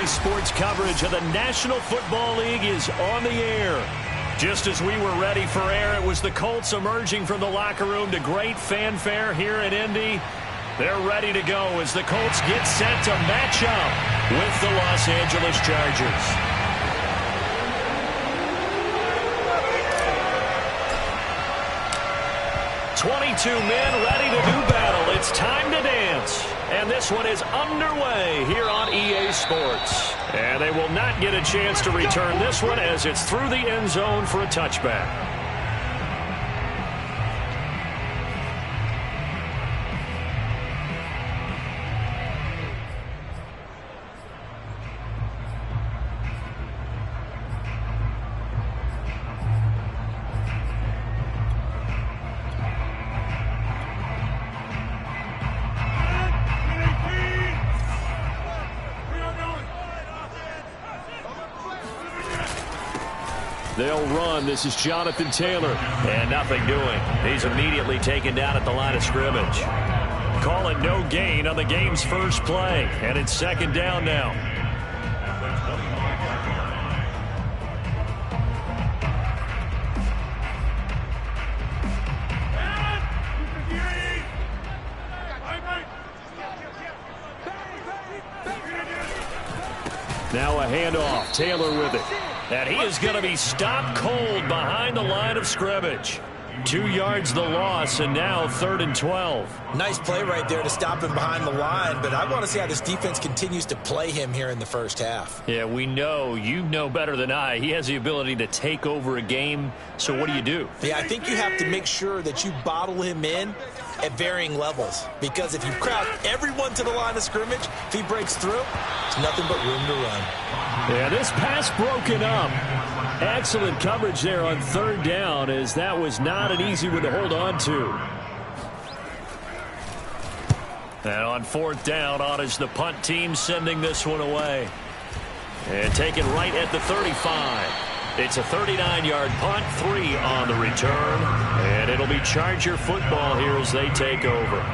EA Sports coverage of the National Football League is on the air. Just as we were ready for air, it was the Colts emerging from the locker room to great fanfare here in Indy. They're ready to go as the Colts get set to match up with the Los Angeles Chargers. "22 men ready to do battle. It's time to dance." And this one is underway here on EA Sports. And they will not get a chance to return this one as it's through the end zone for a touchback. They'll run. This is Jonathan Taylor. And nothing doing. He's immediately taken down at the line of scrimmage. Call it no gain on the game's first play. And it's second down now. Now a handoff. Taylor with it. And he is going to be stopped cold behind the line of scrimmage. 2 yards the loss, and now 3rd and 12. Nice play right there to stop him behind the line, but I want to see how this defense continues to play him here in the first half. Yeah, we know. You know better than I. He has the ability to take over a game, so what do? Yeah, I think you have to make sure that you bottle him in at varying levels, because if you crowd everyone to the line of scrimmage, if he breaks through, it's nothing but room to run. Yeah, this pass broken up. Excellent coverage there on 3rd down, as that was not an easy one to hold on to. And on 4th down, on is the punt team sending this one away. And taken right at the 35. It's a 39-yard punt, 3 on the return. And it'll be Charger football here as they take over.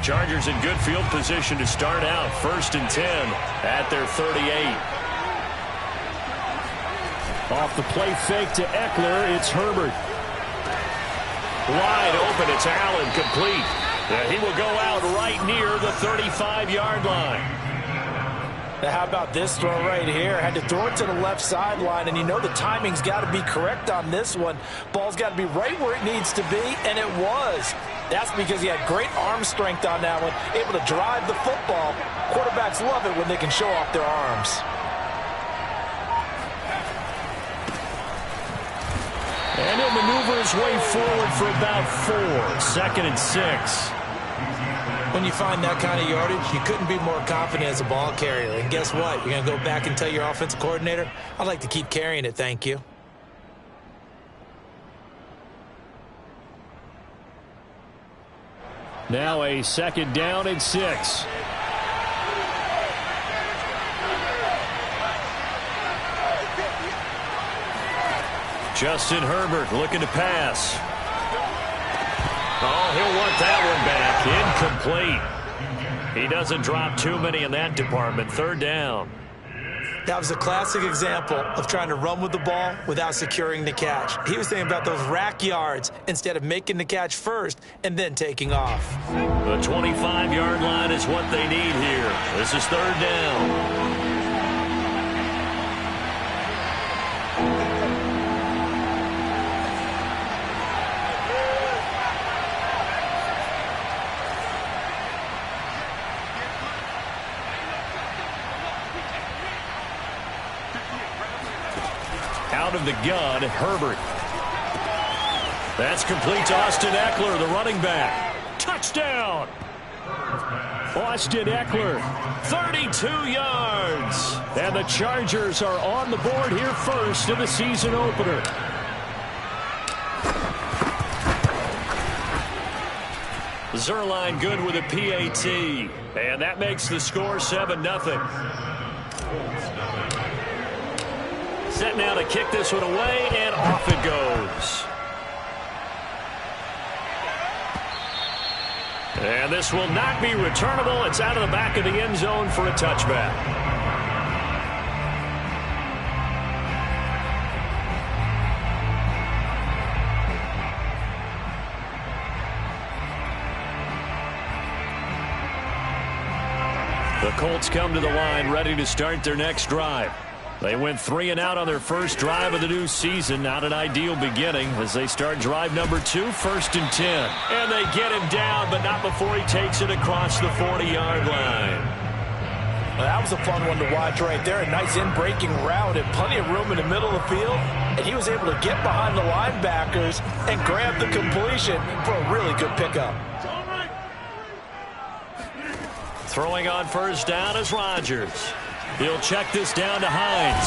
Chargers in good field position to start out. 1st and 10 at their 38. Off the play fake to Eckler, it's Herbert. Wide open, it's Allen, complete. And he will go out right near the 35-yard line. Now how about this throw right here? Had to throw it to the left sideline, and you know the timing's got to be correct on this one. Ball's got to be right where it needs to be, and it was. That's because he had great arm strength on that one, able to drive the football. Quarterbacks love it when they can show off their arms. And he'll maneuver his way forward for about 4. 2nd and 6. When you find that kind of yardage, you couldn't be more confident as a ball carrier. And guess what? You're going to go back and tell your offensive coordinator, I'd like to keep carrying it, thank you. Now a 2nd down and 6. Justin Herbert looking to pass. Oh, he'll want that one back. Incomplete. He doesn't drop too many in that department. 3rd down. That was a classic example of trying to run with the ball without securing the catch. He was thinking about those rack yards instead of making the catch first and then taking off. The 25-yard line is what they need here. This is 3rd down. Out of the gun, Herbert. That's complete to Austin Eckler, the running back. Touchdown! Austin Eckler, 32 yards. And the Chargers are on the board here first in the season opener. Zerline good with a PAT. And that makes the score 7-0. Set now to kick this one away, and off it goes. And this will not be returnable. It's out of the back of the end zone for a touchback. The Colts come to the line ready to start their next drive. They went 3 and out on their first drive of the new season. Not an ideal beginning as they start drive number 2, 1st and 10. And they get him down, but not before he takes it across the 40-yard line. Well, that was a fun one to watch right there. A nice in-breaking route and plenty of room in the middle of the field. And he was able to get behind the linebackers and grab the completion for a really good pickup. Throwing on first down is Rodgers. He'll check this down to Hines.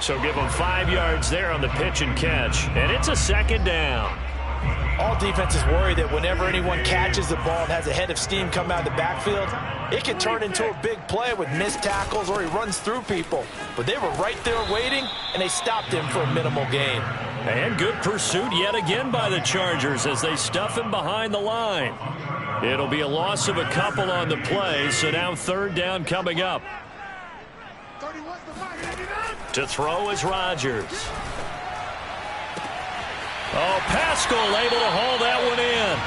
So give him 5 yards there on the pitch and catch. And it's a 2nd down. All defenses worry that whenever anyone catches the ball and has a head of steam come out of the backfield, it can turn into a big play with missed tackles or he runs through people. But they were right there waiting, and they stopped him for a minimal gain. And good pursuit yet again by the Chargers as they stuff him behind the line. It'll be a loss of a couple on the play, so now 3rd down coming up. To throw is Rodgers. Oh, Pascal able to haul that one in.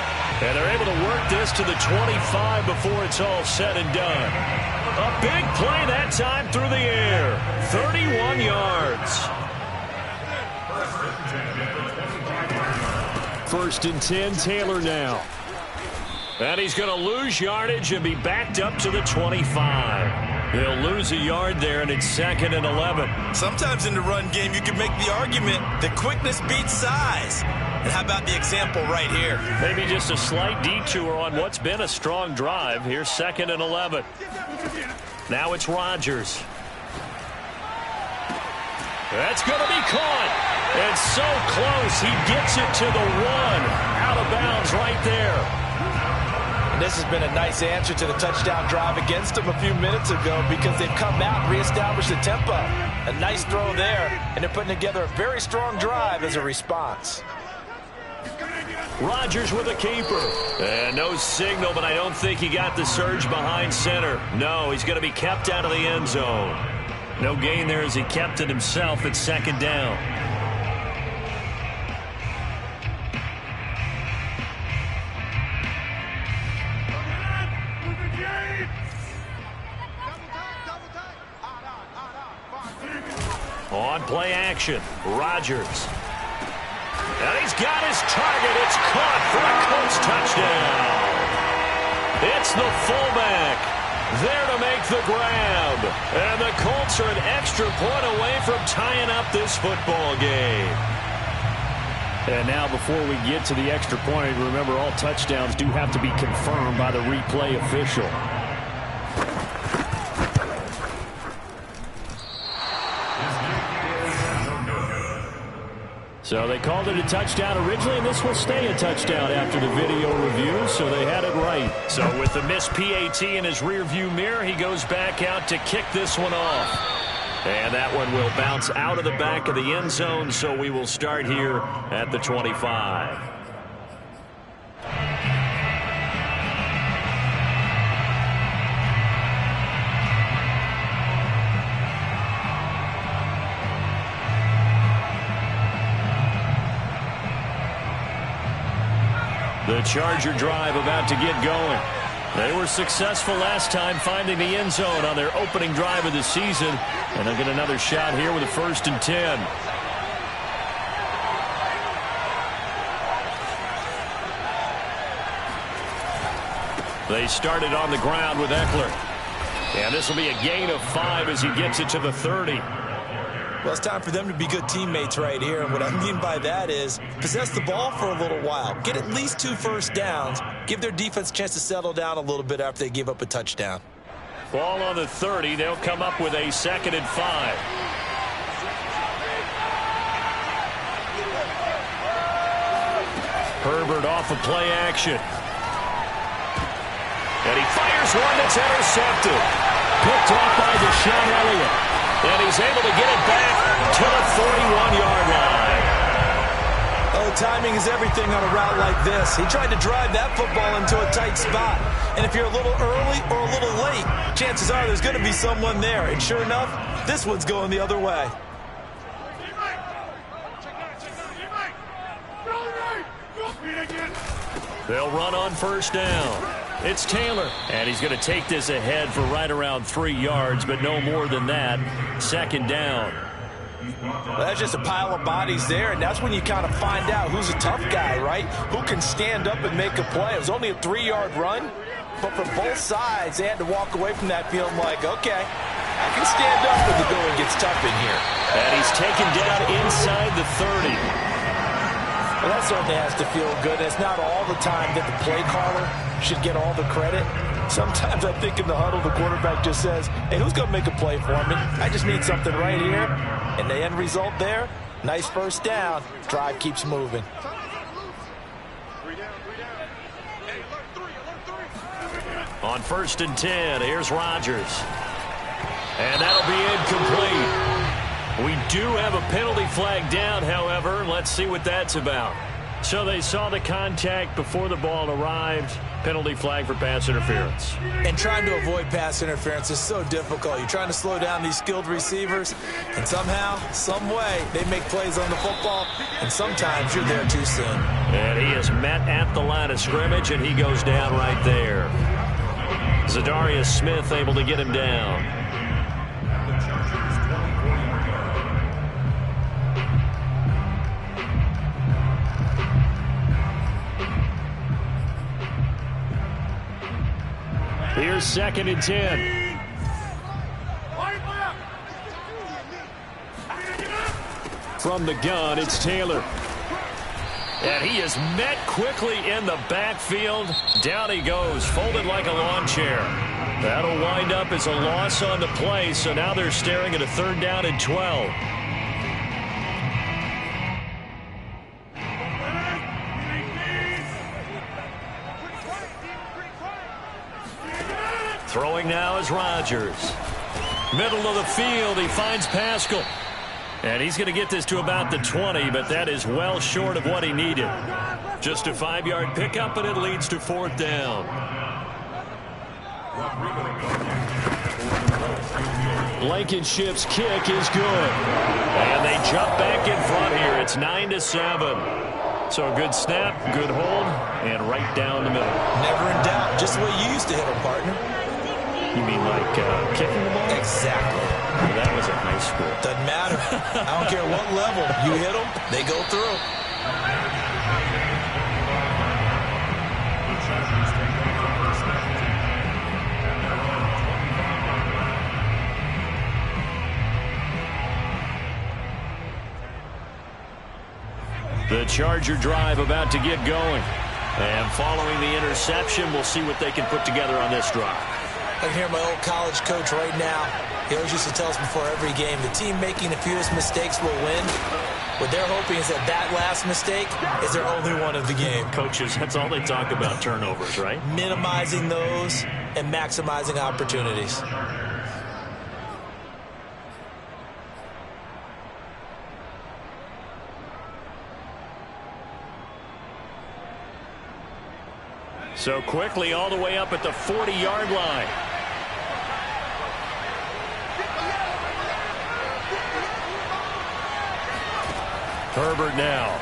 And they're able to work this to the 25 before it's all said and done. A big play that time through the air. 31 yards. 1st and 10, Taylor now. And he's going to lose yardage and be backed up to the 25. He'll lose a yard there, and it's 2nd and 11. Sometimes in the run game, you can make the argument that quickness beats size. And how about the example right here? Maybe just a slight detour on what's been a strong drive. Here's 2nd and 11. Now it's Rodgers. That's going to be caught. And so close. He gets it to the 1. Out of bounds right there. This has been a nice answer to the touchdown drive against them a few minutes ago because they've come out and reestablished the tempo. A nice throw there, and they're putting together a very strong drive as a response. Rodgers with a keeper. And no signal, but I don't think he got the surge behind center. No, he's going to be kept out of the end zone. No gain there as he kept it himself at 2nd down. On play action, Rodgers. And he's got his target. It's caught for a Colts touchdown. It's the fullback there to make the grab. And the Colts are an extra point away from tying up this football game. And now before we get to the extra point, remember all touchdowns do have to be confirmed by the replay official. So they called it a touchdown originally, and this will stay a touchdown after the video review, so they had it right. So with the missed PAT in his rearview mirror, he goes back out to kick this one off. And that one will bounce out of the back of the end zone, so we will start here at the 25. The Charger drive about to get going. They were successful last time finding the end zone on their opening drive of the season. And they'll get another shot here with a 1st and 10. They started on the ground with Eckler. And this will be a gain of 5 as he gets it to the 30. Well, it's time for them to be good teammates right here. And what I mean by that is possess the ball for a little while. Get at least 2 first downs. Give their defense a chance to settle down a little bit after they give up a touchdown. Ball on the 30. They'll come up with a 2nd and 5. Herbert off of play action. And he fires one that's intercepted. Picked off by Deshaun Elliott. And he's able to get it back to the 41-yard line. Oh, timing is everything on a route like this. He tried to drive that football into a tight spot. And if you're a little early or a little late, chances are there's going to be someone there. And sure enough, this one's going the other way. They'll run on first down. It's Taylor, and he's going to take this ahead for right around 3 yards, but no more than that. Second down. Well, that's just a pile of bodies there, and that's when you kind of find out who's a tough guy, right? Who can stand up and make a play. It was only a 3-yard run, but for both sides, they had to walk away from that feeling like, okay, I can stand up when the going gets tough in here. And he's taken down inside the 30. Well, that certainly has to feel good. It's not all the time that the play caller should get all the credit. Sometimes I think in the huddle, the quarterback just says, hey, who's going to make a play for me? I just need something right here. And the end result there, nice first down. Drive keeps moving. On 1st and 10, here's Rodgers. And that'll be incomplete. We do have a penalty flag down, however. Let's see what that's about. So they saw the contact before the ball arrived. Penalty flag for pass interference. And trying to avoid pass interference is so difficult. You're trying to slow down these skilled receivers, and somehow, some way, they make plays on the football, and sometimes you're there too soon. And he is met at the line of scrimmage, and he goes down right there. Zadarius Smith able to get him down. Here's 2nd and 10. From the gun, it's Taylor. And he is met quickly in the backfield. Down he goes, folded like a lawn chair. That'll wind up as a loss on the play, so now they're staring at a 3rd down and 12. Throwing now is Rodgers. Middle of the field, he finds Pascal. And he's going to get this to about the 20, but that is well short of what he needed. Just a 5-yard pickup, and it leads to 4th down. Blankenship's kick is good. And they jump back in front here. It's 9-7. So a good snap, good hold, and right down the middle. Never in doubt. Just the way you used to hit them, partner. You mean like kicking the ball? Exactly. Well, that was at high school. Doesn't matter. I don't care what level. You hit them, they go through. The Charger drive about to get going. And following the interception, we'll see what they can put together on this drive. I can hear my old college coach right now. He always used to tell us before every game, the team making the fewest mistakes will win. What they're hoping is that last mistake is their only one of the game. Coaches, that's all they talk about, turnovers, right? Minimizing those and maximizing opportunities. So quickly all the way up at the 40-yard line. Herbert now.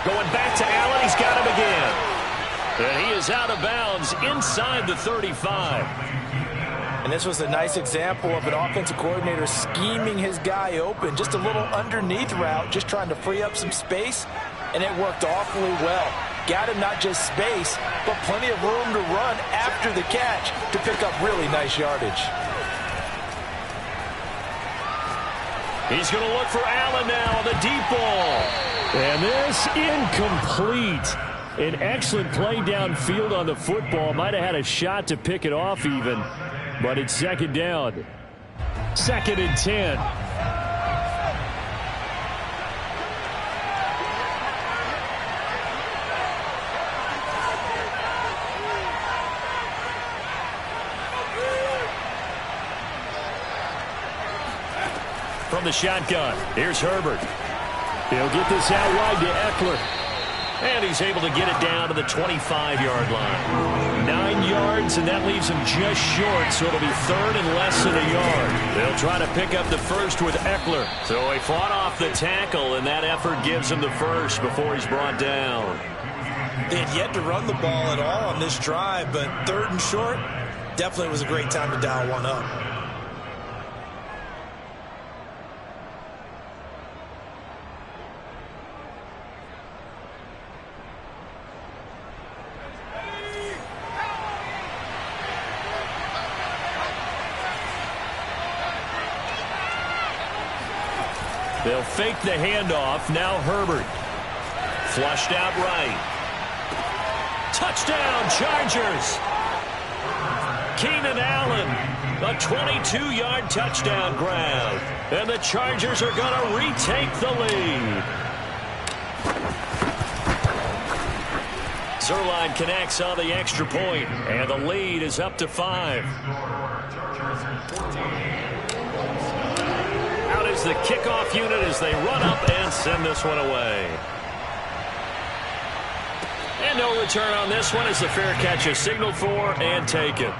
Going back to Allen. He's got him again. And he is out of bounds inside the 35. And this was a nice example of an offensive coordinator scheming his guy open. Just a little underneath route, just trying to free up some space. And it worked awfully well. Got him not just space, but plenty of room to run after the catch to pick up really nice yardage. He's going to look for Allen now on the deep ball. And this incomplete. An excellent play downfield on the football. Might have had a shot to pick it off even. But it's 2nd down. 2nd and 10. from the shotgun. Here's Herbert. He'll get this out wide to Eckler. And he's able to get it down to the 25-yard line. 9 yards, and that leaves him just short, so it'll be third and less than a yard. They'll try to pick up the first with Eckler. So he fought off the tackle, and that effort gives him the first before he's brought down. They had yet to run the ball at all on this drive, but third and short definitely was a great time to dial one up. They'll fake the handoff. Now Herbert. Flushed out right. Touchdown, Chargers. Keenan Allen, a 22-yard touchdown grab. And the Chargers are going to retake the lead. Zerline connects on the extra point, and the lead is up to 5. Out is the kickoff unit as they run up and send this one away. And no return on this one as the fair catch is signaled for and taken.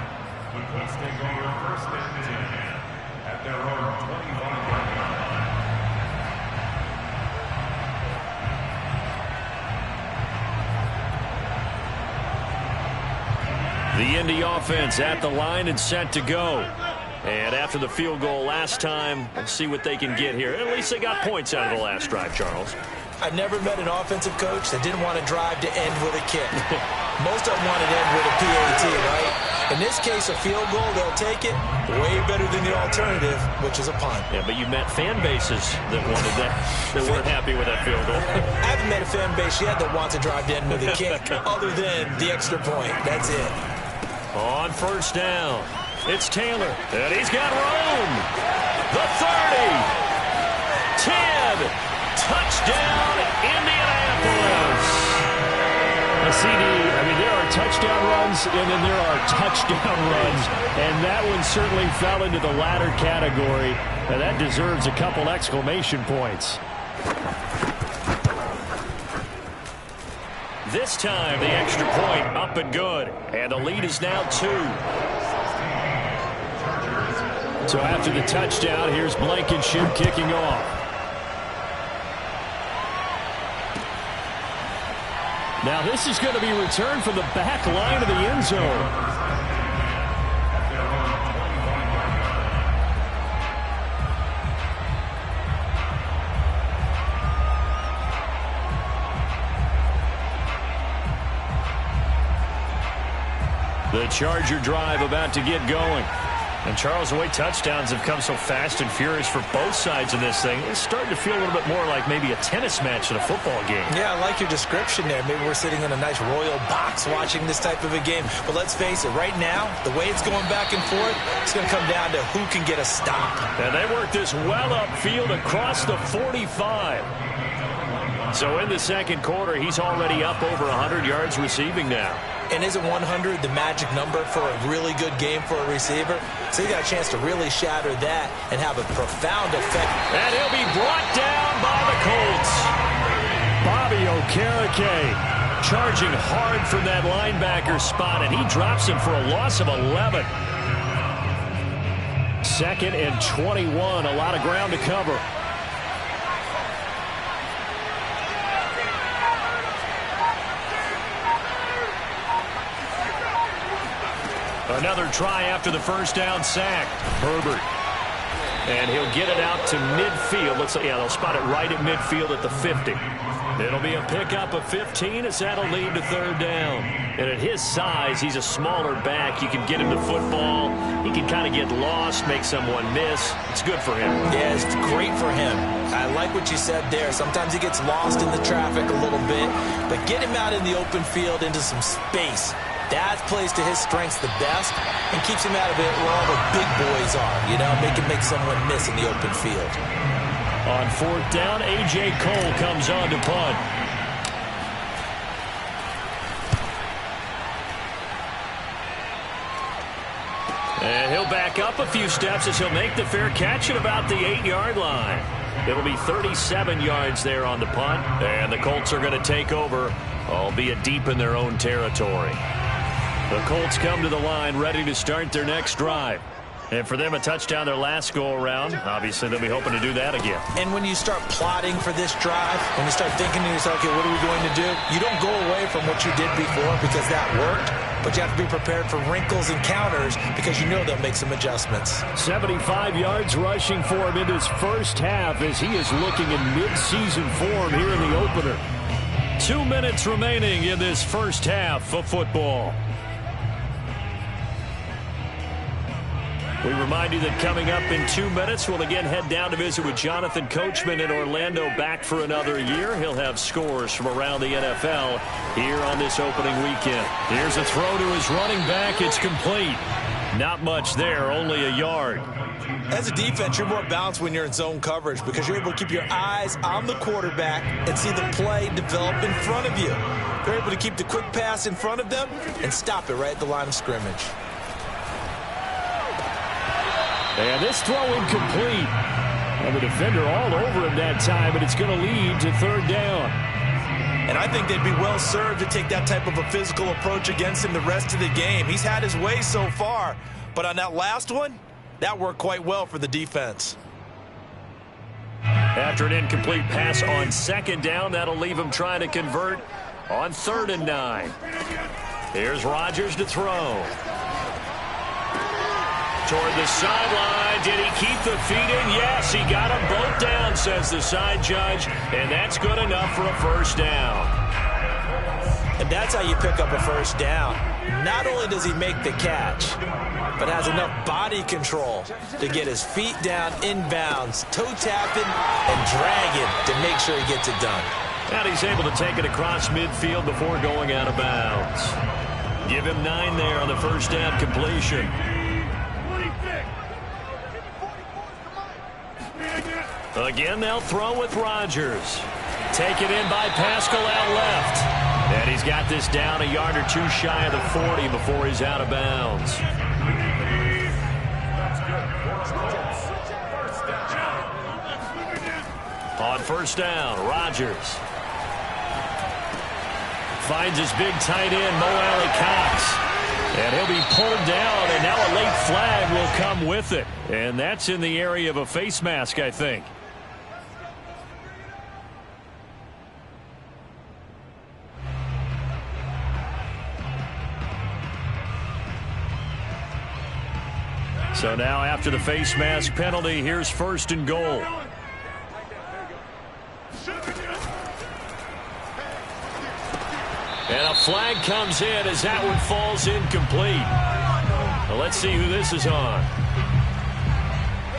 The Indy offense at the line and set to go. And after the field goal last time, we'll see what they can get here. At least they got points out of the last drive, Charles. I've never met an offensive coach that didn't want to drive to end with a kick. Most of them want to end with a PAT, right? In this case, a field goal, they'll take it. Way better than the alternative, which is a punt. Yeah, but you met fan bases that wanted that, that weren't happy with that field goal. I haven't met a fan base yet that wants to drive to end with a kick other than the extra point. That's it. On first down, it's Taylor, and he's got room. The 30, 10. Touchdown, Indianapolis. A CD, I mean, there are touchdown runs, and then there are touchdown runs, and that one certainly fell into the latter category, and that deserves a couple exclamation points. This time, the extra point up and good, and the lead is now 2. So after the touchdown, here's Blankenship kicking off. Now this is going to be returned from the back line of the end zone. The Charger drive about to get going. And, Charles, the way touchdowns have come so fast and furious for both sides in this thing, it's starting to feel a little bit more like maybe a tennis match than a football game. Yeah, I like your description there. Maybe we're sitting in a nice royal box watching this type of a game. But let's face it, right now, the way it's going back and forth, it's going to come down to who can get a stop. And they work this well upfield across the 45. So in the second quarter, he's already up over 100 yards receiving now. And isn't 100 the magic number for a really good game for a receiver? So you got a chance to really shatter that and have a profound effect. And he'll be brought down by the Colts. Bobby Okereke charging hard from that linebacker spot, and he drops him for a loss of 11. Second and 21, a lot of ground to cover. Another try after the first down sack. Herbert. And he'll get it out to midfield. They'll spot it right at midfield at the 50. It'll be a pickup of 15 as that'll lead to third down. And at his size, he's a smaller back. You can get him the football. He can kind of get lost, make someone miss. It's good for him. Yeah, it's great for him. I like what you said there. Sometimes he gets lost in the traffic a little bit. But get him out in the open field into some space. That plays to his strengths the best and keeps him out of it where all the big boys are, you know, make someone miss in the open field. On fourth down, A.J. Cole comes on to punt. And he'll back up a few steps as he'll make the fair catch at about the 8-yard line. It'll be 37 yards there on the punt. And the Colts are going to take over, albeit deep in their own territory. The Colts come to the line ready to start their next drive. And for them, a touchdown their last go-around. Obviously, they'll be hoping to do that again. And when you start plotting for this drive, when you start thinking to yourself, okay, what are we going to do? You don't go away from what you did before because that worked, but you have to be prepared for wrinkles and counters because you know they'll make some adjustments. 75 yards rushing for him in his first half as he is looking in mid-season form here in the opener. 2 minutes remaining in this first half of football. We remind you that coming up in 2 minutes, we'll again head down to visit with Jonathan Coachman in Orlando, back for another year. He'll have scores from around the NFL here on this opening weekend. Here's a throw to his running back. It's complete. Not much there, only a yard. As a defense, you're more balanced when you're in zone coverage because you're able to keep your eyes on the quarterback and see the play develop in front of you. They're able to keep the quick pass in front of them and stop it right at the line of scrimmage. And this throw incomplete. And the defender all over him that time, but it's going to lead to third down. And I think they'd be well served to take that type of a physical approach against him the rest of the game. He's had his way so far, but on that last one, that worked quite well for the defense. After an incomplete pass on second down, that'll leave him trying to convert on 3rd and 9. Here's Rodgers to throw. Toward the sideline. Did he keep the feet in? Yes, he got them both down, says the side judge, and that's good enough for a first down. And that's how you pick up a first down. Not only does he make the catch, but has enough body control to get his feet down inbounds, toe tapping and dragging to make sure he gets it done. And he's able to take it across midfield before going out of bounds. Give him 9 there on the first down completion. Again, they'll throw with Rodgers. Taken in by Pascal out left. And he's got this down a yard or two shy of the 40 before he's out of bounds. On first down, Rodgers finds his big tight end, Mo Alley-Cox. And he'll be pulled down, and now a late flag will come with it. And that's in the area of a face mask, I think. So now after the face mask penalty, here's 1st and goal. And a flag comes in as that one falls incomplete. Well, let's see who this is on.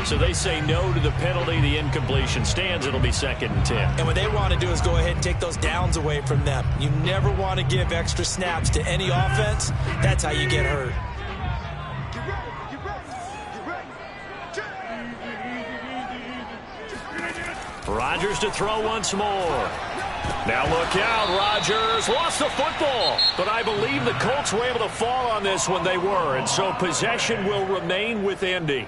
So they say no to the penalty. The incompletion stands. It'll be 2nd and 10. And what they want to do is go ahead and take those downs away from them. You never want to give extra snaps to any offense. That's how you get hurt. Rodgers to throw once more. Now look out, Rodgers lost the football, but I believe the Colts were able to fall on this when they were, and so possession will remain with Indy.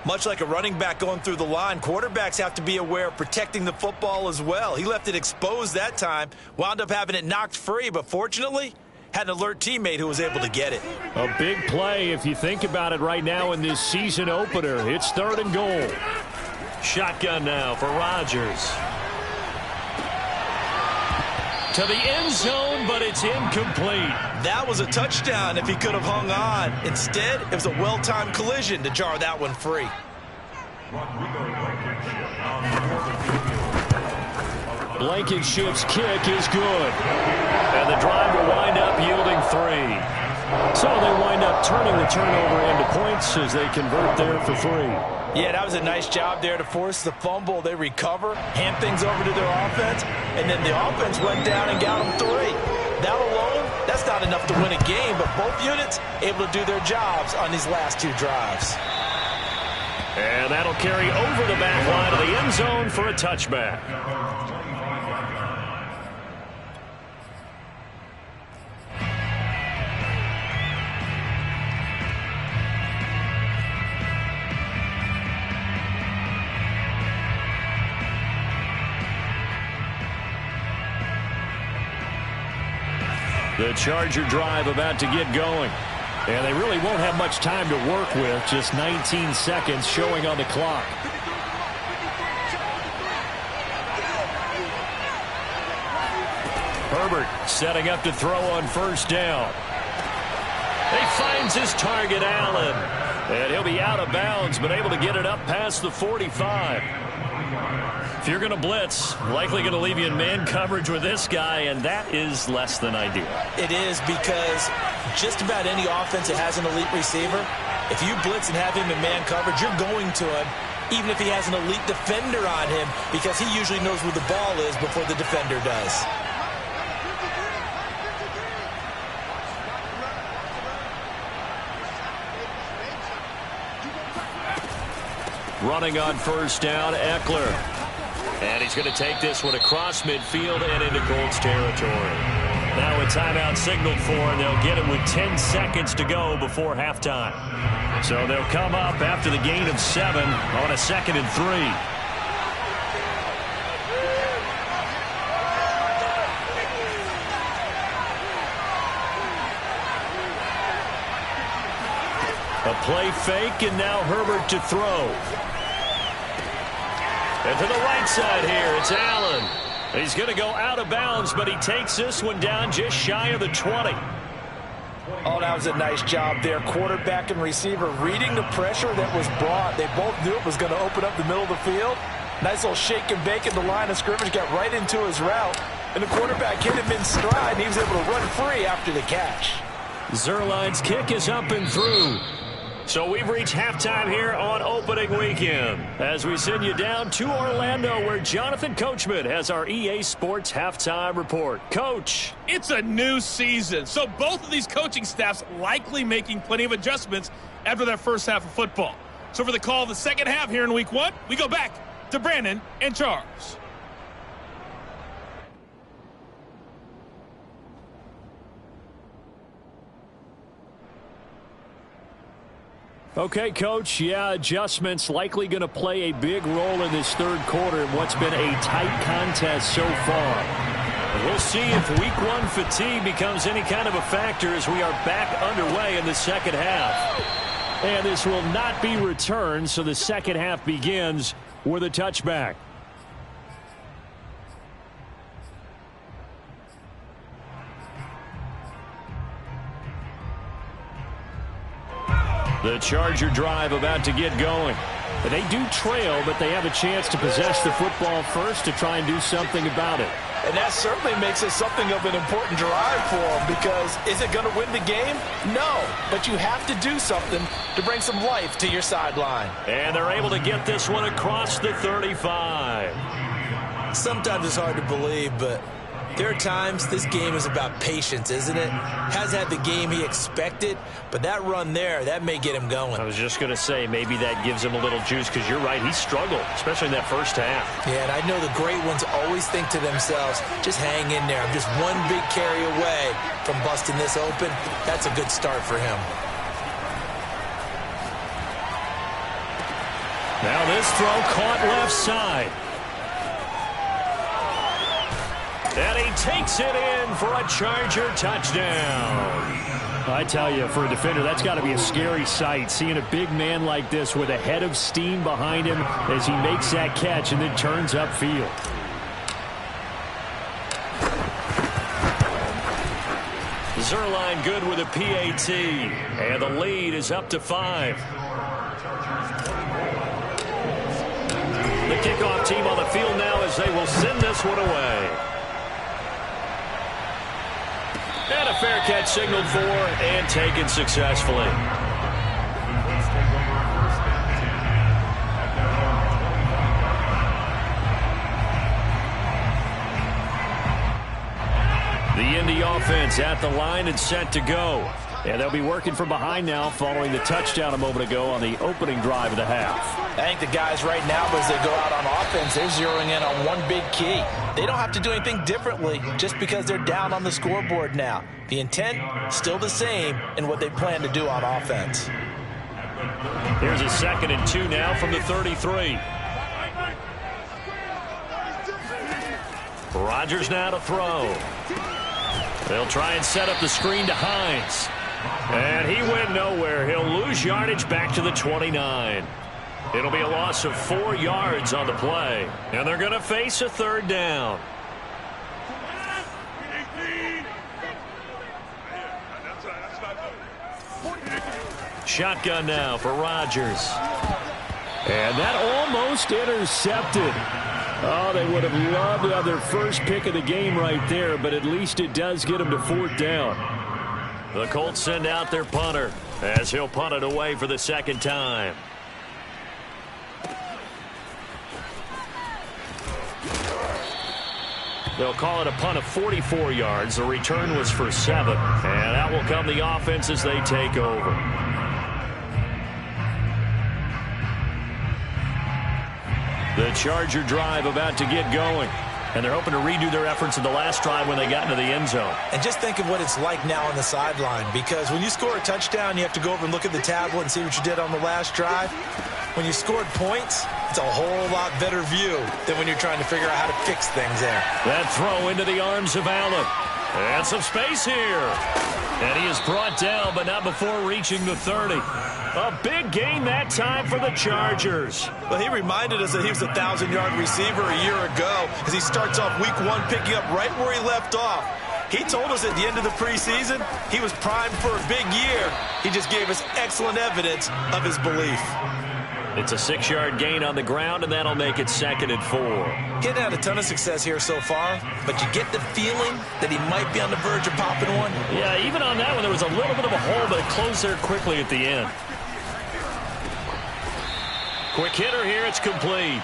Much like a running back going through the line, quarterbacks have to be aware of protecting the football as well. He left it exposed that time, wound up having it knocked free, but fortunately had an alert teammate who was able to get it. A big play if you think about it right now in this season opener. It's 3rd and goal. Shotgun now for Rodgers. To the end zone, but it's incomplete. That was a touchdown if he could have hung on. Instead, it was a well-timed collision to jar that one free. Blankenship's kick is good. And the drive will wind up yielding 3. So they wind up turning the turnover into points as they convert there for 3. Yeah, that was a nice job there to force the fumble. They recover, hand things over to their offense, and then the offense went down and got them 3. That alone, that's not enough to win a game, but both units able to do their jobs on these last 2 drives. And that'll carry over the back line of the end zone for a touchback. The Charger drive about to get going. And they really won't have much time to work with. Just 19 seconds showing on the clock. Herbert setting up to throw on first down. He finds his target, Allen. And he'll be out of bounds, but able to get it up past the 45. If you're going to blitz, likely going to leave you in man coverage with this guy, and that is less than ideal. It is, because just about any offense that has an elite receiver, if you blitz and have him in man coverage, you're going to him, even if he has an elite defender on him, because he usually knows where the ball is before the defender does. Running on first down, Eckler. And he's going to take this one across midfield and into Colts territory. Now a timeout signaled for, and they'll get it with 10 seconds to go before halftime. So they'll come up after the gain of 7 on a 2nd and 3. A play fake, and now Herbert to throw. And to the right side here, it's Allen. He's going to go out of bounds, but he takes this one down just shy of the 20. Oh, that was a nice job there. Quarterback and receiver reading the pressure that was brought. They both knew it was going to open up the middle of the field. Nice little shake and bake at the line of scrimmage, got right into his route. And the quarterback hit him in stride, and he was able to run free after the catch. Zuerlein's kick is up and through. So we've reached halftime here on opening weekend as we send you down to Orlando, where Jonathan Coachman has our EA Sports halftime report. Coach. It's a new season, so both of these coaching staffs likely making plenty of adjustments after their first half of football. So for the call of the second half here in week 1, we go back to Brandon and Charles. Okay, Coach, adjustments likely going to play a big role in this third quarter in what's been a tight contest so far. We'll see if week 1 fatigue becomes any kind of a factor as we are back underway in the second half. And this will not be returned, so the second half begins with a touchback. The Charger drive about to get going. They do trail, but they have a chance to possess the football first to try and do something about it. And that certainly makes it something of an important drive for them, because is it going to win the game? No, but you have to do something to bring some life to your sideline. And they're able to get this one across the 35. Sometimes it's hard to believe, but there are times this game is about patience, isn't it? Hasn't had the game he expected, but that run there, that may get him going. I was just going to say, maybe that gives him a little juice, because you're right, he struggled, especially in that first half. Yeah, and I know the great ones always think to themselves, just hang in there. I'm just one big carry away from busting this open. That's a good start for him. Now this throw caught left side. And he takes it in for a Charger touchdown. I tell you, for a defender, that's got to be a scary sight, seeing a big man like this with a head of steam behind him as he makes that catch and then turns upfield. Zuerlein good with a PAT, and the lead is up to 5. The kickoff team on the field now as they will send this one away. And a fair catch signaled for and taken successfully. The Indy offense at the line and set to go. And they'll be working from behind now following the touchdown a moment ago on the opening drive of the half. I think the guys right now, as they go out on offense, they're zeroing in on one big key. They don't have to do anything differently just because they're down on the scoreboard now. The intent, still the same in what they plan to do on offense. Here's a 2nd and 2 now from the 33. Rodgers now to throw. They'll try and set up the screen to Hines. And he went nowhere. He'll lose yardage back to the 29. It'll be a loss of 4 yards on the play. And they're going to face a third down. Shotgun now for Rodgers. And that almost intercepted. Oh, they would have loved to have their first pick of the game right there, but at least it does get them to 4th down. The Colts send out their punter as he'll punt it away for the second time. They'll call it a punt of 44 yards. The return was for 7. And out will come the offense as they take over. The Charger drive about to get going. And they're hoping to redo their efforts in the last drive when they got into the end zone. And just think of what it's like now on the sideline, because when you score a touchdown, you have to go over and look at the tablet and see what you did on the last drive. When you scored points, it's a whole lot better view than when you're trying to figure out how to fix things there. That throw into the arms of Allen. And some space here. And he is brought down, but not before reaching the 30. A big gain that time for the Chargers. Well, he reminded us that he was a 1,000-yard receiver a year ago as he starts off week 1 picking up right where he left off. He told us at the end of the preseason he was primed for a big year. He just gave us excellent evidence of his belief. It's a 6-yard gain on the ground, and that'll make it 2nd and 4. Getting had a ton of success here so far, but you get the feeling that he might be on the verge of popping one. Yeah, even on that one, there was a little bit of a hole, but it closed there quickly at the end. Quick hitter here, it's complete.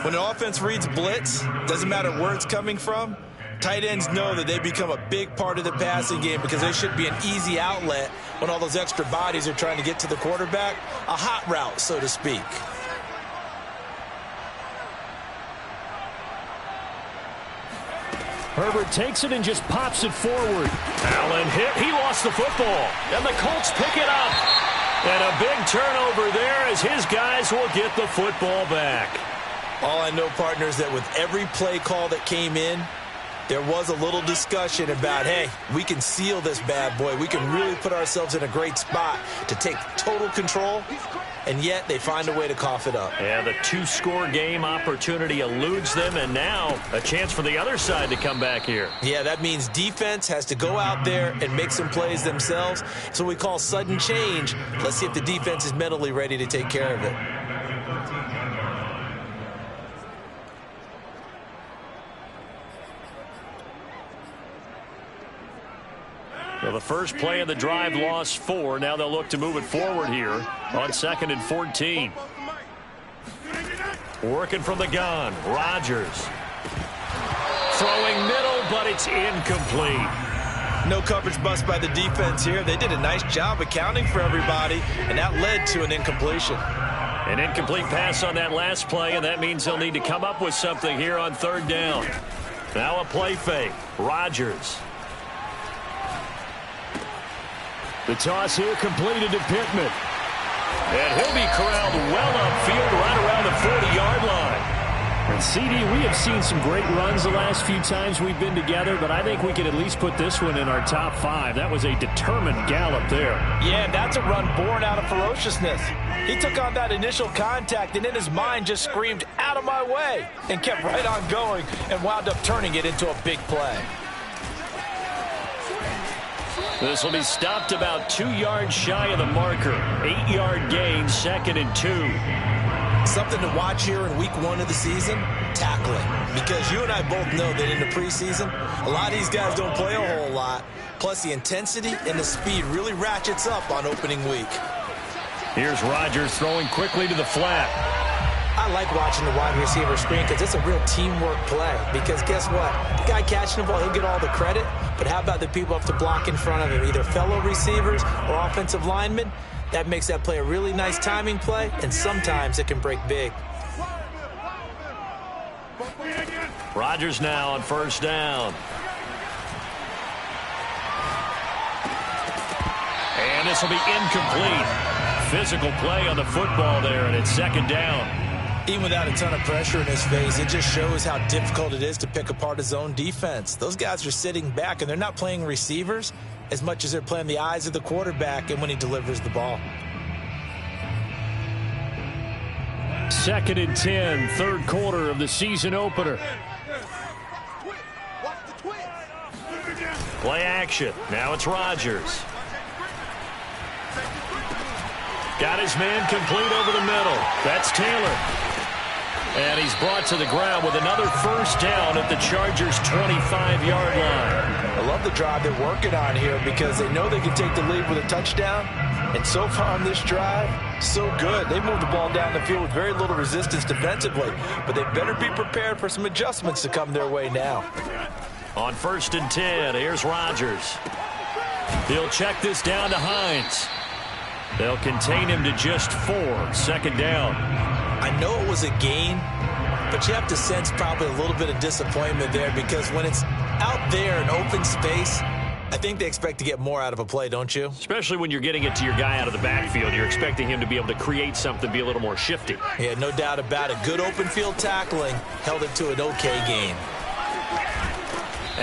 When an offense reads blitz, doesn't matter where it's coming from, tight ends know that they become a big part of the passing game because they should be an easy outlet when all those extra bodies are trying to get to the quarterback. A hot route, so to speak. Herbert takes it and just pops it forward. Allen hit. He lost the football. And the Colts pick it up. And a big turnover there as his guys will get the football back. All I know, partner, is that with every play call that came in, there was a little discussion about, hey, we can seal this bad boy. We can really put ourselves in a great spot to take total control, and yet they find a way to cough it up. Yeah, the 2-score game opportunity eludes them, and now a chance for the other side to come back here. Yeah, that means defense has to go out there and make some plays themselves. So we call sudden change. Let's see if the defense is mentally ready to take care of it. Well, the first play of the drive lost 4. Now they'll look to move it forward here on 2nd and 14. Working from the gun. Rodgers. Throwing middle, but it's incomplete. No coverage bust by the defense here. They did a nice job accounting for everybody, and that led to an incompletion. An incomplete pass on that last play, and that means they'll need to come up with something here on 3rd down. Now a play fake. Rodgers. The toss here completed to Pittman. And he'll be corralled well upfield right around the 40-yard line. And CD, we have seen some great runs the last few times we've been together, but I think we can at least put this one in our top 5. That was a determined gallop there. Yeah, that's a run born out of ferociousness. He took on that initial contact and in his mind just screamed, "Out of my way," and kept right on going and wound up turning it into a big play. This will be stopped about 2 yards shy of the marker. 8-yard gain, 2nd and 2. Something to watch here in week 1 of the season, tackling. Because you and I both know that in the preseason, a lot of these guys don't play a whole lot. Plus the intensity and the speed really ratchets up on opening week. Here's Rodgers throwing quickly to the flat. I like watching the wide receiver screen because it's a real teamwork play. Because guess what? The guy catching the ball, he'll get all the credit. But how about the people have to block in front of him, either fellow receivers or offensive linemen? That makes that play a really nice timing play, and sometimes it can break big. Rodgers now on 1st down. And this will be incomplete. Physical play on the football there, and it's 2nd down. Even without a ton of pressure in his face, it just shows how difficult it is to pick apart his own defense. Those guys are sitting back, and they're not playing receivers as much as they're playing the eyes of the quarterback and when he delivers the ball. 2nd and 10, third quarter of the season opener. Play action. Now it's Rodgers. Got his man complete over the middle. That's Taylor. And he's brought to the ground with another first down at the Chargers' 25-yard line. I love the drive they're working on here because they know they can take the lead with a touchdown. And so far on this drive, so good. They moved the ball down the field with very little resistance defensively. But they better be prepared for some adjustments to come their way now. On 1st and 10, here's Rodgers. He'll check this down to Hines. They'll contain him to just 4. 2nd down. I know it was a gain, but you have to sense probably a little bit of disappointment there because when it's out there in open space, I think they expect to get more out of a play, don't you? Especially when you're getting it to your guy out of the backfield. You're expecting him to be able to create something, be a little more shifty. Yeah, no doubt about it. Good open field tackling held it to an okay gain.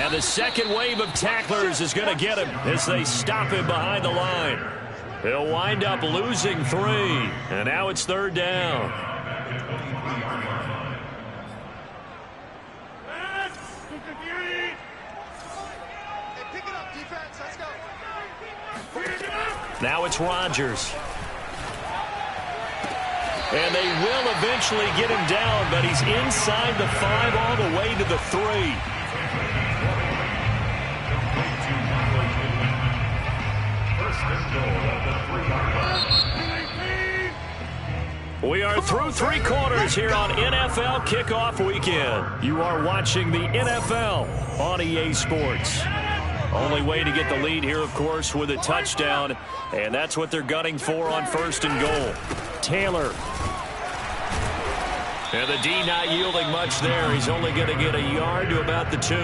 And the second wave of tacklers is going to get him as they stop him behind the line. He'll wind up losing 3. And now it's 3rd down. Now it's Rodgers. And they will eventually get him down, but he's inside the 5 all the way to the 3. We are through 3 quarters here on NFL Kickoff Weekend. You are watching the NFL on EA Sports. Only way to get the lead here, of course, with a touchdown, and that's what they're gunning for on 1st and goal. Taylor. And the D not yielding much there. He's only going to get a yard to about the 2.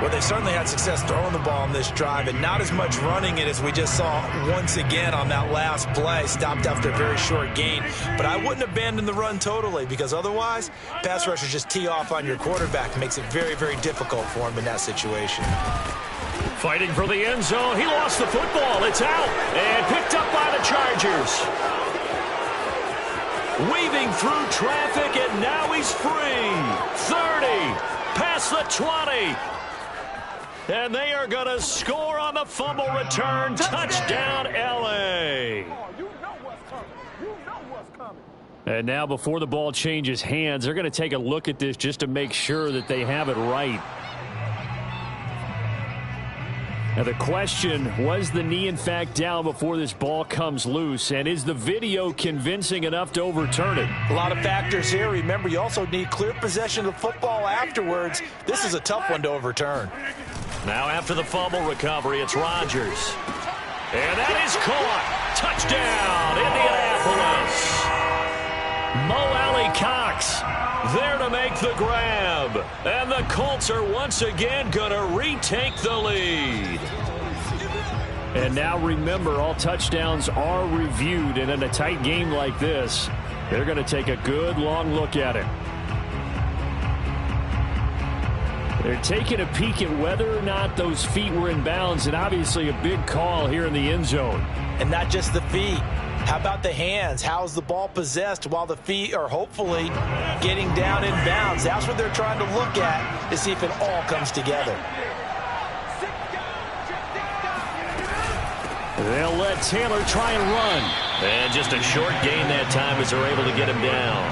Well, they certainly had success throwing the ball on this drive and not as much running it as we just saw once again on that last play. Stopped after a very short gain. But I wouldn't abandon the run totally because otherwise, pass rushers just tee off on your quarterback. It makes it very, very difficult for him in that situation. Fighting for the end zone. He lost the football. It's out and picked up by the Chargers. Weaving through traffic, and now he's free. 30, past the 20. And they are going to score on the fumble return. Touchdown, L.A. And now before the ball changes hands, they're going to take a look at this just to make sure that they have it right. Now the question, was the knee in fact down before this ball comes loose? And is the video convincing enough to overturn it? A lot of factors here. Remember, you also need clear possession of the football afterwards. This is a tough one to overturn. Now after the fumble recovery, it's Rodgers. And that is caught. Touchdown, Indianapolis. Mo Alley Cox there to make the grab. And the Colts are once again going to retake the lead. And now remember, all touchdowns are reviewed. And in a tight game like this, they're going to take a good long look at it. They're taking a peek at whether or not those feet were in bounds, and obviously a big call here in the end zone. And not just the feet. How about the hands? How's the ball possessed while the feet are hopefully getting down in bounds? That's what they're trying to look at to see if it all comes together. They'll let Taylor try and run. And just a short gain that time as they're able to get him down.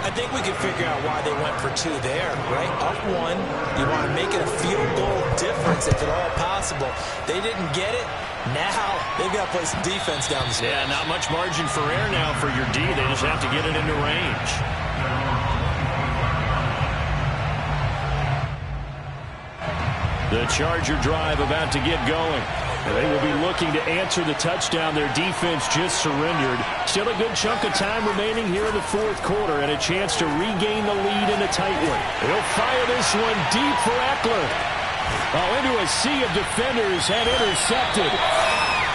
I think we can figure out why they went for 2 there, right? Up 1, you want to make it a field goal difference if at all possible. They didn't get it. Now they've got to play some defense down the stretch. Yeah, not much margin for error now for your D. They just have to get it into range. The Charger drive about to get going. They will be looking to answer the touchdown their defense just surrendered. Still a good chunk of time remaining here in the 4th quarter and a chance to regain the lead in a tight one. He'll fire this one deep for Eckler. Oh, into a sea of defenders and intercepted.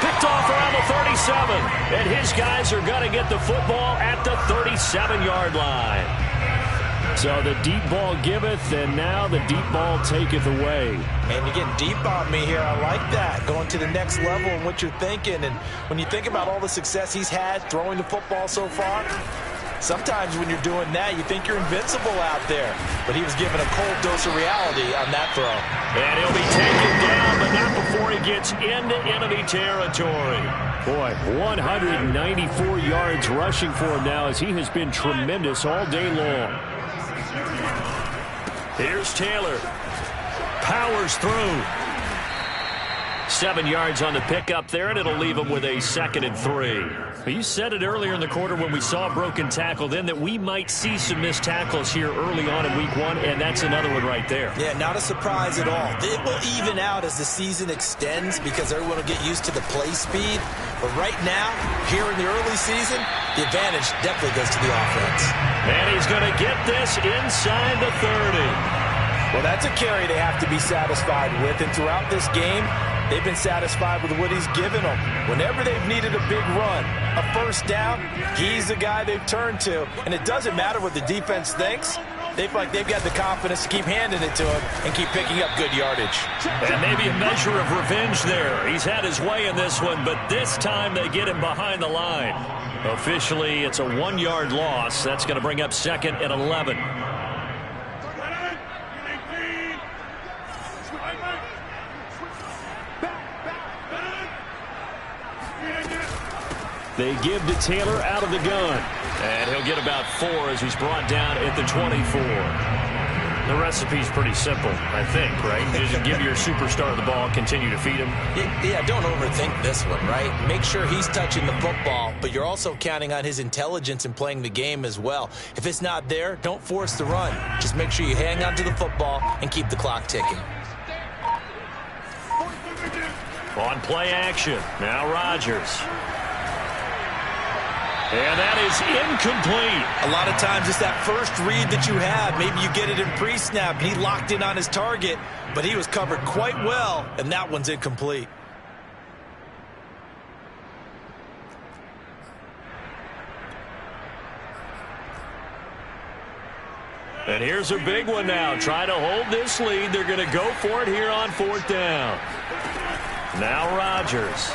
Picked off around the 37. And his guys are going to get the football at the 37-yard line. So the deep ball giveth, and now the deep ball taketh away. And you're getting deep on me here. I like that. Going to the next level and what you're thinking. And when you think about all the success he's had throwing the football so far, sometimes when you're doing that, you think you're invincible out there. But he was given a cold dose of reality on that throw. And he'll be taken down, but not before he gets into enemy territory. Boy, 194 yards rushing for him now as he has been tremendous all day long. Here's Taylor. Powers through. 7 yards on the pickup there, and it'll leave him with a 2nd and 3. You said it earlier in the quarter when we saw a broken tackle then that we might see some missed tackles here early on in week 1, and that's another one right there. Yeah, not a surprise at all. It will even out as the season extends because everyone will get used to the play speed. But right now, here in the early season, the advantage definitely goes to the offense. And he's going to get this inside the 30. Well, that's a carry they have to be satisfied with. And throughout this game, they've been satisfied with what he's given them. Whenever they've needed a big run, a first down, he's the guy they've turned to. And it doesn't matter what the defense thinks. They feel like they've got the confidence to keep handing it to him and keep picking up good yardage. And maybe a measure of revenge there. He's had his way in this one, but this time they get him behind the line. Officially, it's a 1-yard loss. That's going to bring up 2nd and 11. They give to Taylor out of the gun. And he'll get about 4 as he's brought down at the 24. The recipe's pretty simple, I think, right? You just give your superstar the ball, continue to feed him. Yeah, don't overthink this one, right? Make sure he's touching the football, but you're also counting on his intelligence in playing the game as well. If it's not there, don't force the run. Just make sure you hang on to the football and keep the clock ticking. On play action, now Rodgers. And that is incomplete. A lot of times it's that first read that you have. Maybe you get it in pre-snap. He locked in on his target, but he was covered quite well, and that one's incomplete. And here's a big one now. Trying to hold this lead. They're going to go for it here on 4th down. Now Rodgers.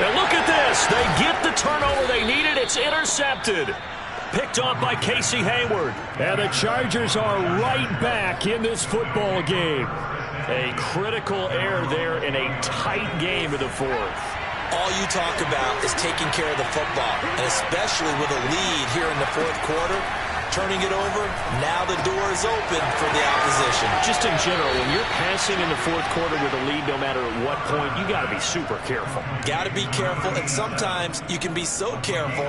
And look at this. They get the turnover they needed. It's intercepted. Picked off by Casey Hayward. And the Chargers are right back in this football game. A critical error there in a tight game in the 4th. All you talk about is taking care of the football, and especially with a lead here in the 4th quarter. Turning it over, now the door is open for the opposition. Just in general, when you're passing in the 4th quarter with a lead, no matter at what point, you got to be super careful. Got to be careful, and sometimes you can be so careful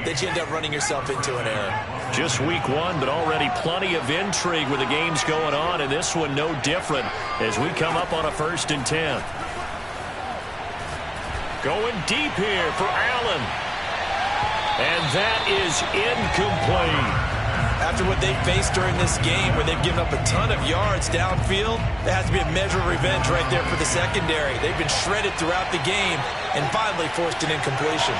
that you end up running yourself into an error. Just week 1, but already plenty of intrigue with the games going on, and this one no different as we come up on a 1st and 10. Going deep here for Allen. And that is incomplete. After what they faced during this game where they've given up a ton of yards downfield, there has to be a measure of revenge right there for the secondary. They've been shredded throughout the game and finally forced an incompletion.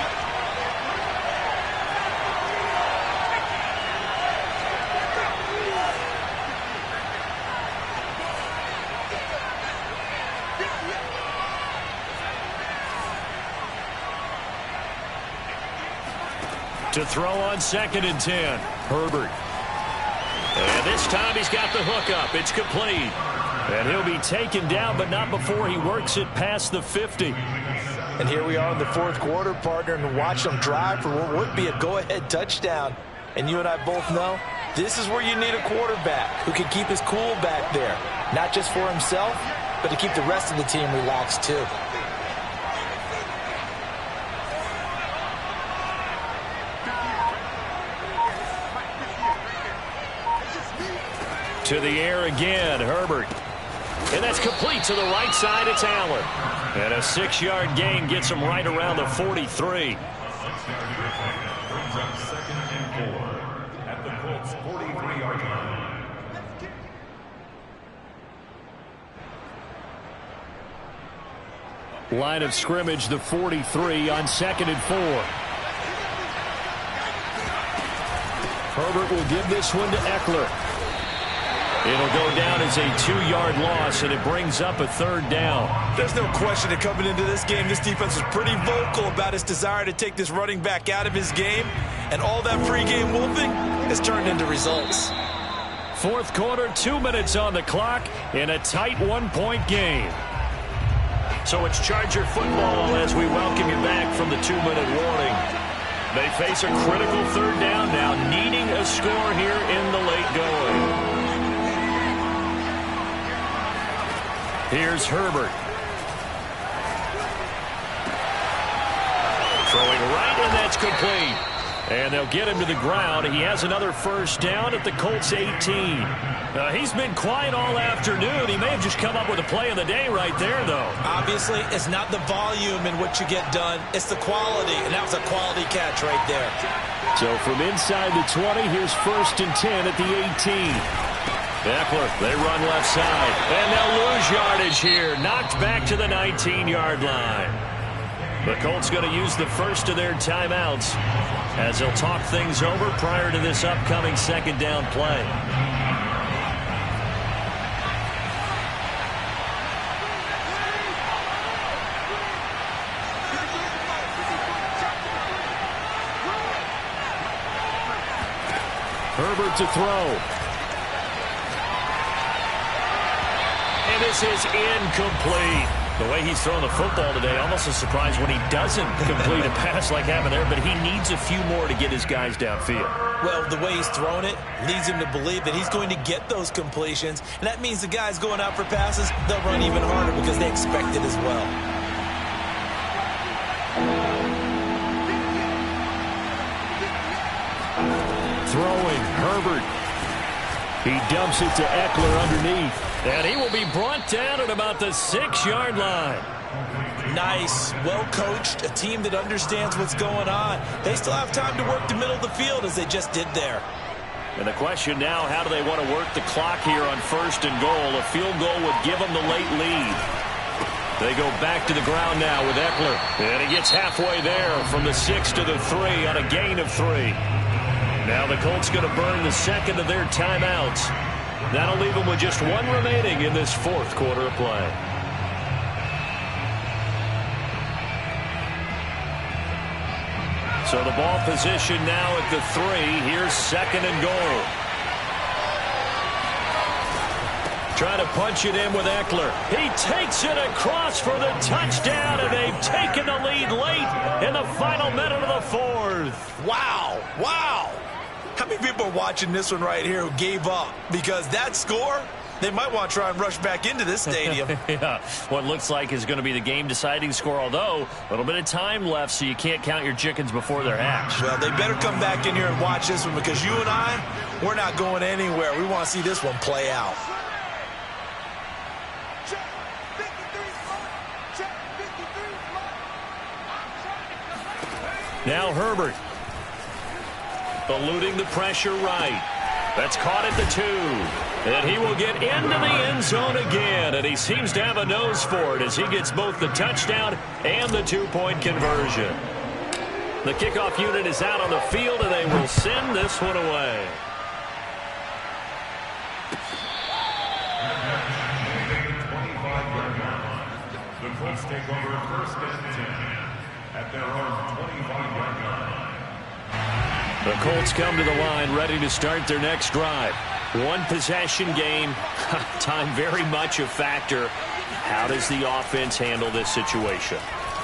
To throw on 2nd and 10. Herbert. And this time he's got the hook up. It's complete. And he'll be taken down, but not before he works it past the 50. And here we are in the 4th quarter, partner, and watch them drive for what would be a go-ahead touchdown. And you and I both know this is where you need a quarterback who can keep his cool back there. Not just for himself, but to keep the rest of the team relaxed too. To the air again, Herbert. And that's complete to the right side. It's Allen. And a 6-yard gain gets him right around the 43. At the Colts 43-yard line. Line of scrimmage, the 43 on 2nd and 4. Herbert will give this one to Eckler. It'll go down as a 2-yard loss, and it brings up a 3rd down. There's no question that coming into this game, this defense was pretty vocal about its desire to take this running back out of his game, and all that pregame wolfing has turned into results. 4th quarter, 2 minutes on the clock in a tight 1-point game. So it's Charger football as we welcome you back from the 2-minute warning. They face a critical 3rd down now, needing a score here in the late going. Here's Herbert. Throwing right, and that's complete. And they'll get him to the ground. He has another 1st down at the Colts 18. He's been quiet all afternoon. He may have just come up with a play of the day right there, though. Obviously, it's not the volume in what you get done. It's the quality, and that was a quality catch right there. So from inside the 20, here's 1st and 10 at the 18. Eckler, they run left side, and they'll lose yardage here. Knocked back to the 19-yard line. The Colts going to use the first of their timeouts as they'll talk things over prior to this upcoming 2nd down play. Herbert to throw. And this is incomplete. The way he's throwing the football today, almost a surprise when he doesn't complete a pass like happened there, but he needs a few more to get his guys downfield. Well, the way he's thrown it leads him to believe that he's going to get those completions, and that means the guys going out for passes, they'll run even harder because they expect it as well. Throwing, Herbert. He dumps it to Eckler underneath. And he will be brought down at about the 6-yard line. Nice, well-coached, a team that understands what's going on. They still have time to work the middle of the field as they just did there. And the question now, how do they want to work the clock here on 1st and goal? A field goal would give them the late lead. They go back to the ground now with Eckler. And he gets halfway there from the 6 to the 3 on a gain of 3. Now the Colts going to burn the 2nd of their timeouts. That'll leave them with just 1 remaining in this 4th quarter of play. So the ball position now at the 3. Here's 2nd and goal. Trying to punch it in with Eckler. He takes it across for the touchdown, and they've taken the lead late in the final minute of the 4th. Wow, wow. How many people are watching this one right here who gave up? Because that score, they might want to try and rush back into this stadium. Yeah, what looks like is going to be the game-deciding score, although a little bit of time left, so you can't count your chickens before they're hatched. Well, they better come back in here and watch this one because you and I, we're not going anywhere. We want to see this one play out. Now Herbert. Eluding the pressure right. That's caught at the 2. And he will get into the end zone again. And he seems to have a nose for it as he gets both the touchdown and the 2-point conversion. The kickoff unit is out on the field, and they will send this one away. The Colts take over 1st and 10 at their own 25-yard line. The Colts come to the line ready to start their next drive. 1 possession game. Time very much a factor. How does the offense handle this situation?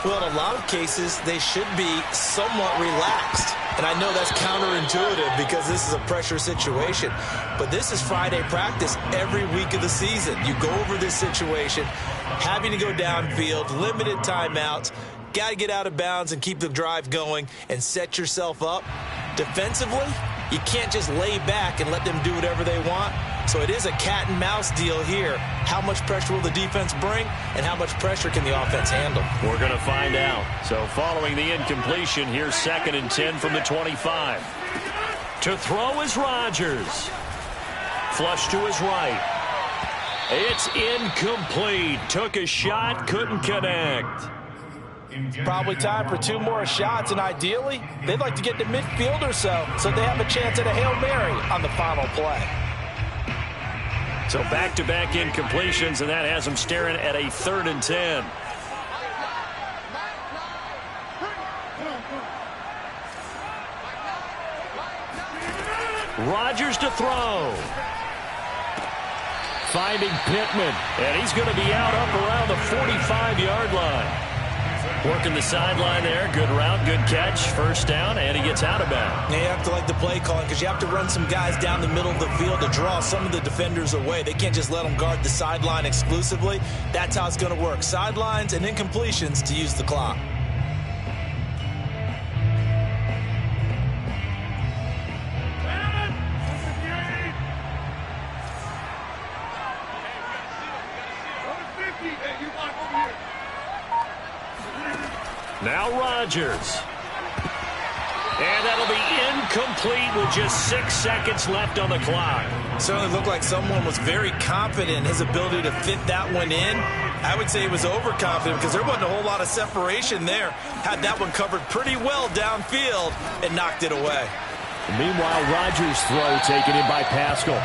Well, in a lot of cases, they should be somewhat relaxed. And I know that's counterintuitive because this is a pressure situation. But this is Friday practice every week of the season. You go over this situation, having to go downfield, limited timeouts, got to get out of bounds and keep the drive going and set yourself up. Defensively, you can't just lay back and let them do whatever they want. So it is a cat and mouse deal here. How much pressure will the defense bring, and how much pressure can the offense handle? We're going to find out. So following the incompletion, here's 2nd and 10 from the 25. To throw is Rodgers. Flush to his right. It's incomplete. Took a shot, couldn't connect. It's probably time for 2 more shots, and ideally, they'd like to get to midfield or so they have a chance at a Hail Mary on the final play. So back-to-back incompletions, and that has them staring at a 3rd and 10. Rodgers to throw. Finding Pittman, and he's going to be out up around the 45-yard line. Working the sideline there. Good route, good catch. First down, and he gets out of bounds. Yeah, you have to like the play calling because you have to run some guys down the middle of the field to draw some of the defenders away. They can't just let them guard the sideline exclusively. That's how it's going to work. Sidelines and incompletions to use the clock. Now Rodgers. And that'll be incomplete with just 6 seconds left on the clock. Certainly looked like someone was very confident in his ability to fit that one in. I would say he was overconfident because there wasn't a whole lot of separation there. Had that one covered pretty well downfield and knocked it away. Meanwhile, Rodgers' throw taken in by Pascal.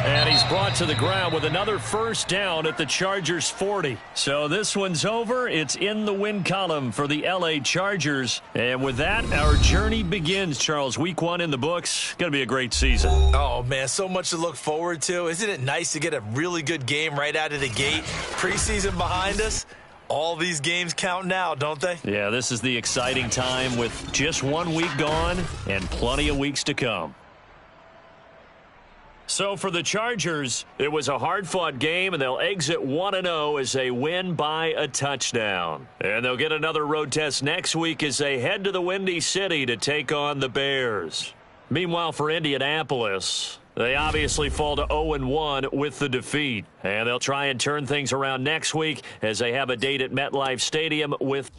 And he's brought to the ground with another first down at the Chargers' 40. So this one's over. It's in the win column for the L.A. Chargers. And with that, our journey begins, Charles. Week 1 in the books. Going to be a great season. Oh, man, so much to look forward to. Isn't it nice to get a really good game right out of the gate? Preseason behind us. All these games count now, don't they? Yeah, this is the exciting time with just 1 week gone and plenty of weeks to come. So for the Chargers, it was a hard-fought game, and they'll exit 1-0 as they win by a touchdown. And they'll get another road test next week as they head to the Windy City to take on the Bears. Meanwhile, for Indianapolis, they obviously fall to 0-1 with the defeat. And they'll try and turn things around next week as they have a date at MetLife Stadium with